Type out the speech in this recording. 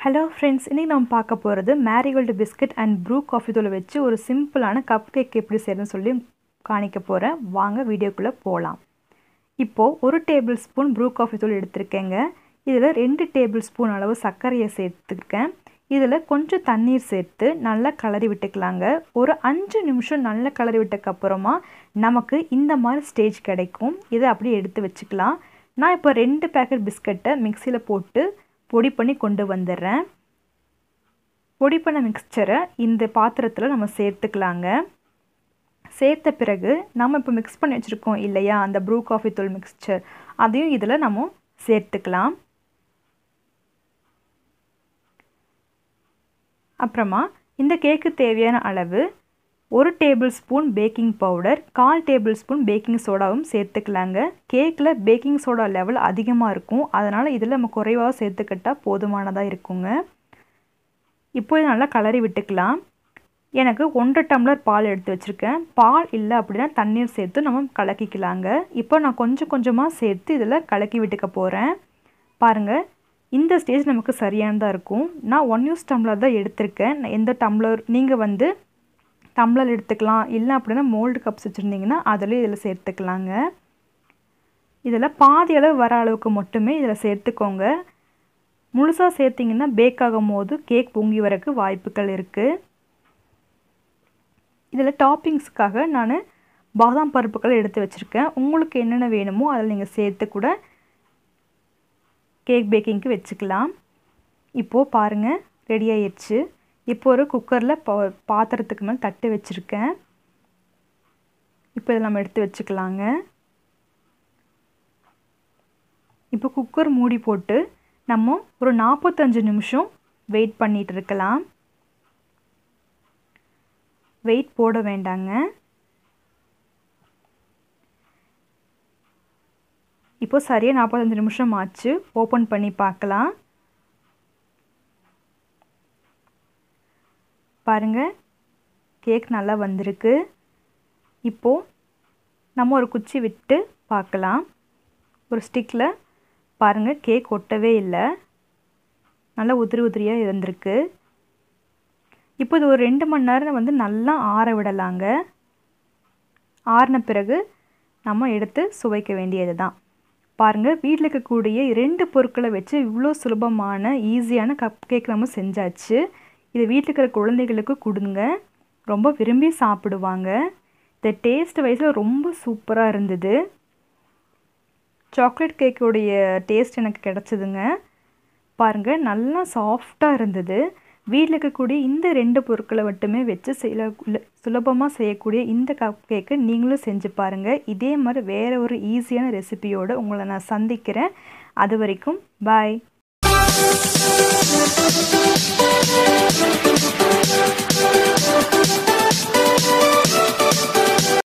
Hello friends, இன்னைக்கு நாம் பார்க்க போறது marrigold biscuit and brew coffee தூளை வச்சு ஒரு சிம்பிளான கப் கேக் எப்படி செய்யறதுன்னு சொல்லி காணிக்க போறேன். வாங்க வீடியோக்குள்ள போலாம். இப்போ 1 டேபிள்ஸ்பூன் brew coffee தூள் எடுத்துர்க்கேங்க. இதுல 2 டேபிள்ஸ்பூன் அளவு சர்க்கரையை சேர்த்துக்கேன். இதுல கொஞ்சம் தண்ணீர் சேர்த்து நல்லா கலரி விட்டுக்கலாங்க. ஒரு 5 நிமிஷம் நல்லா கலரி விட்டதுக்கு அப்புறமா நமக்கு இந்த மாதிரி ஸ்டேஜ் கிடைக்கும். இத அப்படியே எடுத்து வச்சுக்கலாம். நான் இப்போ 2 பாக்கெட் பிஸ்கட்டை மிக்ஸில போட்டு பொடி பண்ணி கொண்டு வந்துறேன். பொடி பண்ண மிக்ஸ்சரை இந்த பாத்திரத்துல நம்ம சேர்த்துக்கலாங்க. சேர்த்த பிறகு நாம இப்ப mix பண்ணி வச்சிருக்கோம் இல்லையா அந்த brew coffee தூள் மிக்ஸ்சர் அதையும் இதல நாம சேர்த்துக்கலாம். அப்புறமா இந்த கேக்கு தேவையான அளவு 1 tablespoon baking powder, 1/4 tablespoon baking சோடாவும் சேர்த்துக்கலாங்க. கேக்ல பேக்கிங் சோடா லெவல் அதிகமா இருக்கும். அதனால இதல நம்ம குறைவா சேர்த்துக்கிட்டா போதுமானதா இருக்குங்க. இப்போ இத நல்லா கலரி விட்டுக்கலாம். எனக்கு 1 டம்ளர் பால் எடுத்து வச்சிருக்கேன். பால் இல்ல அப்படினா தண்ணீர் சேர்த்து நம்ம கலக்கிக்கலாங்க. இப்போ நான் கொஞ்சம் கொஞ்சமா சேர்த்து இதல கலக்கி விட்டுக்க போறேன். பாருங்க இந்த ஸ்டேஜ் நமக்கு சரியானதா இருக்கும். நான் 1 யூஸ் டம்ளர் தான் எடுத்துர்க்கேன். எந்த டம்ளர் நீங்க வந்து டம்ளர் எடுத்துக்கலாம் இல்ல அப்படினா மோல்ட் கப்ஸ் வச்சிருந்தீங்கன்னா அதல இதல சேர்த்துக்கலாங்க. இதல பாதி அளவு வர அளவுக்கு மட்டுமே இதல சேர்த்துக்கோங்க. முழுசா சேர்த்தீங்கன்னா பேக் ஆகும்போது கேக் பொங்கி வரக்கு வாய்ப்புகள் இருக்கு. இதல டாப்பிங்ஸ்க்காக நான் பாதாம் பருப்புகளை எடுத்து வச்சிருக்கேன். உங்களுக்கு என்னென்ன வேணுமோ அதல நீங்க சேர்த்து கூட கேக் பேக்கிங்க்கு வெச்சுக்கலாம். இப்போ பாருங்க ரெடி ஆயிருச்சு. இப்போ ஒரு குக்கர்ல பாத்திரத்துக்கு மேல தட்டு வச்சிருக்கேன். இப்போ இத நம்ம எடுத்து வச்சுக்கலாங்க. இப்போ குக்கர் மூடி போட்டு நம்ம ஒரு 45 நிமிஷம் வெயிட் பண்ணிட்டு இருக்கலாம். வெயிட் போட வேண்டாங்க. இப்போ சரியா 45 நிமிஷம் ஆச்சு. ஓபன் பண்ணி பார்க்கலாம். பாருங்க கேக் நல்லா வந்திருக்கு. இப்போ நம்ம ஒரு குச்சி விட்டு பார்க்கலாம். ஒரு ஸ்டிக்ல பாருங்க கேக் ஒட்டவே இல்ல. நல்லா உதிரி உதிரியா இருந்திருக்கு. இப்போ இது ஒரு 2 மணி நேரம் வந்து நல்லா ஆற விடலாங்க. ஆறின பிறகு நம்ம எடுத்து சுவைக்க வேண்டியதுதான். பாருங்க வீட்ல இருக்கக்கூடிய 2 பொருட்களை வச்சு இவ்ளோ சுலபமான ஈஸியான கப் கேக் நம்ம செஞ்சாச்சு. இது வீட்ல இருக்கிற குழந்தைகளுக்கு கொடுங்க. ரொம்ப விரும்பி சாப்பிடுவாங்க. இந்த டேஸ்ட் வைஸ்ல ரொம்ப சூப்பரா இருந்தது. சாக்லேட் கேக்கோட டேஸ்ட் எனக்கு கிடைச்சதுங்க. பாருங்க நல்லா சாஃப்ட்டா இருந்தது. வீட்ல இருக்கக்கூடிய இந்த 2 பொருட்களை மட்டுமே வச்சு சுலபமா செய்யக்கூடிய இந்த கப் கேக் நீங்களும் செஞ்சு பாருங்க. இதே மாதிரி வேற ஒரு ஈஸியான ரெசிபியோட உங்களை நான் சந்திக்கிறேன். அதுவரைக்கும் பை.